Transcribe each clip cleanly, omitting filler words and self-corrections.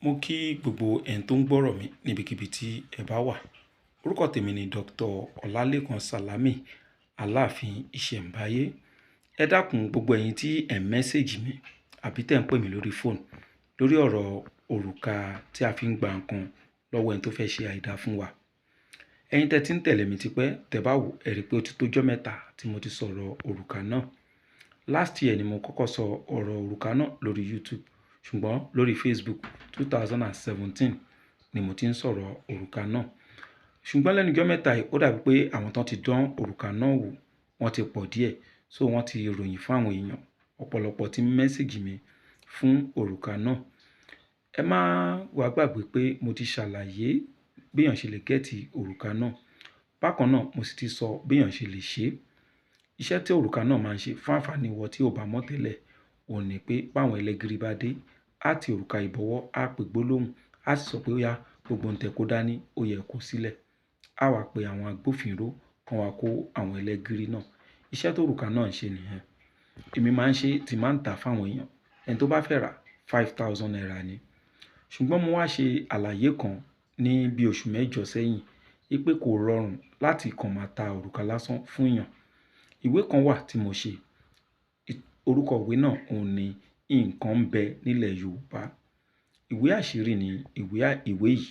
Mo kí gbogbo ẹ̀yin tó ń gbọ́rọ̀ mi níbikíbi tí ẹ bá wà. Orúkọ tèmi ni Dr. Ọlálékan Sàlámì Aláàfin Ìṣẹ̀mbáyé. Ẹ dákun gbogbo ẹ̀yin tí ẹ̀ ń mẹ́sẹ̀gì mi àbí tẹ̀ ń pè mí lórí fóònù lórí ọ̀rọ̀ òrùka tí a fi ń gba nǹkan lọ́wọ́ ẹni tó fẹ́ ṣe àìdá fún wa. Ẹ̀yin tẹ́ tí ń tẹ̀lé mi tipẹ́ tẹ́ bá wò ẹ rí pé ó ti tó jọ́ mẹ́ta tí mo ti sọ̀rọ̀ òrùka náà. Last year ni mo kọ́kọ́ sọ ọ̀rọ̀ òrùka náà lórí YouTube, ṣùgbọ́n lórí Facebook 2017 ni mo ti ń sọ̀rọ̀ òrùka náà. Ṣùgbọ́n lẹ́nu jọ́ mẹ́ta yìí ó dàbí pé àwọn tán ti dán òrùka náà wò wọ́n ti pọ̀ díẹ̀, so wọ́n ti ròyìn fún àwọn èèyàn ọ̀pọ̀lọpọ̀ tí mẹ́sẹ̀gì mi fún òrùka náà. Ẹ má wá gbàgbé pé mo ti ṣàlàyé bí èèyàn ṣe lè gẹ́tì òrùka náà. Bákan náà mo sì ti sọ bí èèyàn ṣe lè ṣe. Iṣẹ́ tí òrùka náà máa ń ṣe fún àǹfààní ìwọ tí ò bá mọ̀ tẹ́lẹ̀ òun ni pé báwọn ẹlẹ́gìrì bá dé, á ti òrùka ìbọ̀wọ́ á pè gbólóhùn, á sì sọ pé ó yá gbogbo ohun tẹ́ kó dání ó yẹ kó sílẹ̀. Á wá pe àwọn agbófinró kan wá kó àwọn ẹlẹ́gìrì náà. Iṣẹ́ tó òrùka náà ń ṣe nìyẹn. Èmi máa ń ṣe tí máa ń tà fáwọn èèyàn. Ẹni tó bá fẹ́ rà 5,000 naira ni. Ṣùgbọ́n mo wá ṣe àlàyé kan ní bí oṣù mẹ́jọ sẹ́yìn wípé kò rọrùn láti kàn máa ta òrùka lásán fún èèyàn. Ìwé kan wà tí mo ṣe. Orúkọ ìwé náà òun ni Nǹkan ń bẹ nílẹ̀ Yorùbá. Ìwé àṣírí ni ìwé yìí.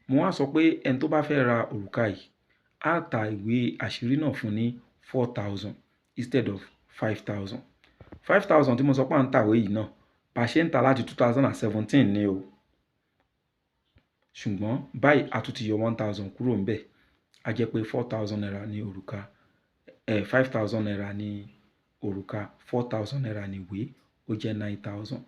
Mo wá sọ pé ẹni tó bá fẹ́ ra òrùka yìí á ta ìwé àṣírí náà fún ní 4,000 instead of 5,000. 5,000 tí mo sọ pé à ń ta ìwé yìí náà bá ṣe ń ta láti 2017 ni o. Ṣùgbọ́n báyìí a tún ti yọ 1,000 kúrò ń bẹ̀. A jẹ́ pé 4,000 naira ni òrùka. 5,000 naira ni òrùka, 4,000 naira ni ìwé, ó jẹ́ 9,000.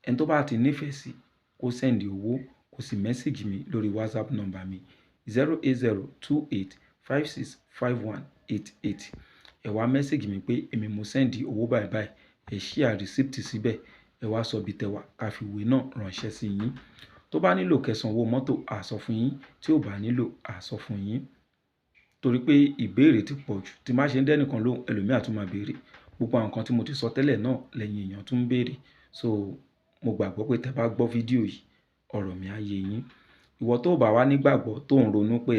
Ẹni tó bá ti nífẹ̀ẹ́ sí kó send owó kó sì mẹ́sẹ̀gì mi lórí WhatsApp number mi 08028565188. Ẹ wá mẹ́sẹ̀gì mi pé èmi mo send owó báyìí báyìí. Ẹ share receipt síbẹ̀. Ẹ wá sọ bí tẹ wà ká fi ìwé náà ránṣẹ́ sí yín. Tó bá nílò kẹsàn owó mọ́tò a sọ fún yín, tí ò bá nílò a sọ fún yín. Torí pé ìbéèrè ti pọ̀ jù tí má ṣe ń dẹ́nìkan lóhùn ẹlòmíà tún máa béèrè. Gbogbo àwọn nǹkan tí mo ti sọ tẹ́lẹ̀ náà lẹ́yìn èèyàn tún ń béèrè. So mo gbàgbọ́ pé tẹ bá gbọ́ fídíò yìí ọ̀rọ̀ mi á yé yín. Ìwọ tó bá wá nígbàgbọ́ tó ń ronú pé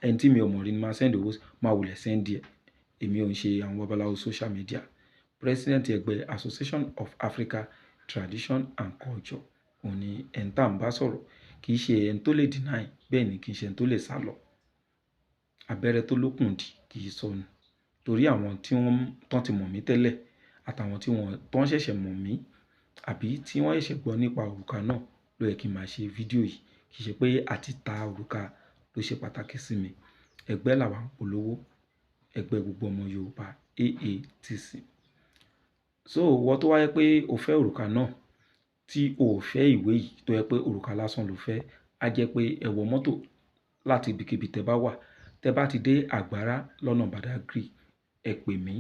ẹni tí mi ò mọ̀ rí ni máa send owó máa wulẹ̀ send ẹ̀. Èmi ò ń ṣe àwọn babaláwo social media. President ẹgbẹ́ Association of Africa Tradition and Culture òun ni ẹni tá à ń bá sọ̀rọ̀. Kì í ṣe ẹni tó lè deny, bẹ́ẹ̀ ni kì í ṣe ẹni tó lè sálọ. Abẹ́rẹ́ tó lókùn dí kì í sọnù. Torí àwọn tí wọ́n ti mọ̀ mí tẹ́lẹ̀ àtàwọn tí wọ́n ṣẹ̀ṣẹ̀ mọ̀ mí àbí tí wọ́n ṣẹ̀ṣẹ̀ gbọ́ nípa òrùka náà ló yẹ kí n máa ṣe fídíò yìí. Kì í ṣe pé àti ta òrùka ló ṣe pàtàkì sí mi. Ẹgbẹ́ làwa ń polówó. Ẹgbẹ́ gbogbo ọmọ Yorùbá AATC. So ìwọ tó wáyé pé o fẹ́ òrùka náà tí o ò fẹ́ ìwé yìí tó yẹ pé òrùka lásán ló fẹ́, á jẹ́ pé ẹ wọ mọ́tò láti ibikíbi tẹ bá wà. Tẹ bá ti dé Àgbárá lọ́nà Badagry, ẹ pè mí.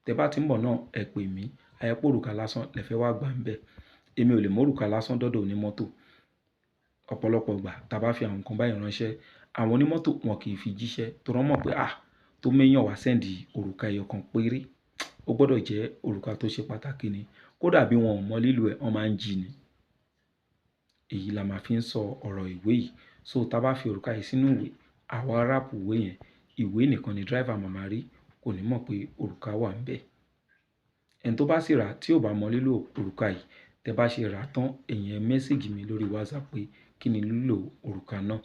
Tẹ bá ti ń bọ̀ náà ẹ pè mí. A yẹ pé òrùka lásán lẹ fẹ́ wá gbà ń bẹ̀. Èmi ò lè mú òrùka lásán dọ́dọ̀ onímọ́tò. Ọ̀pọ̀lọpọ̀ ìgbà tá bá fi àwọn nǹkan báyìí ránṣẹ́, àwọn onímọ́tò wọn kì í fi jíṣẹ́ torí wọ́n mọ̀ pé tó méyàn wá send òrùka ẹyọ kan péré. Ó gbọdọ̀ jẹ́ òrùka tó ṣe pàtàkì ni. Kódà bí wọn ò mọ lílo ẹ̀, wọ́n máa ń jí ni. Èyí la máa fi ń sọ ọ̀rọ̀ ìwé yìí. So tá bá fi òrùka yìí sínú ìwé, àwa ráàpù ìwé yẹn. Ìwé nìkan ni driver máa rí, kò ní mọ̀ pé òrùka wà ń bẹ̀. Ẹni tó bá sì rà tí ò bá mọ lílo òrùka yìí, tẹ bá ṣe rà tán, ẹ̀yin ẹ mẹ́sẹ̀gì mi lórí WhatsApp pé kí ni lílo òrùka náà.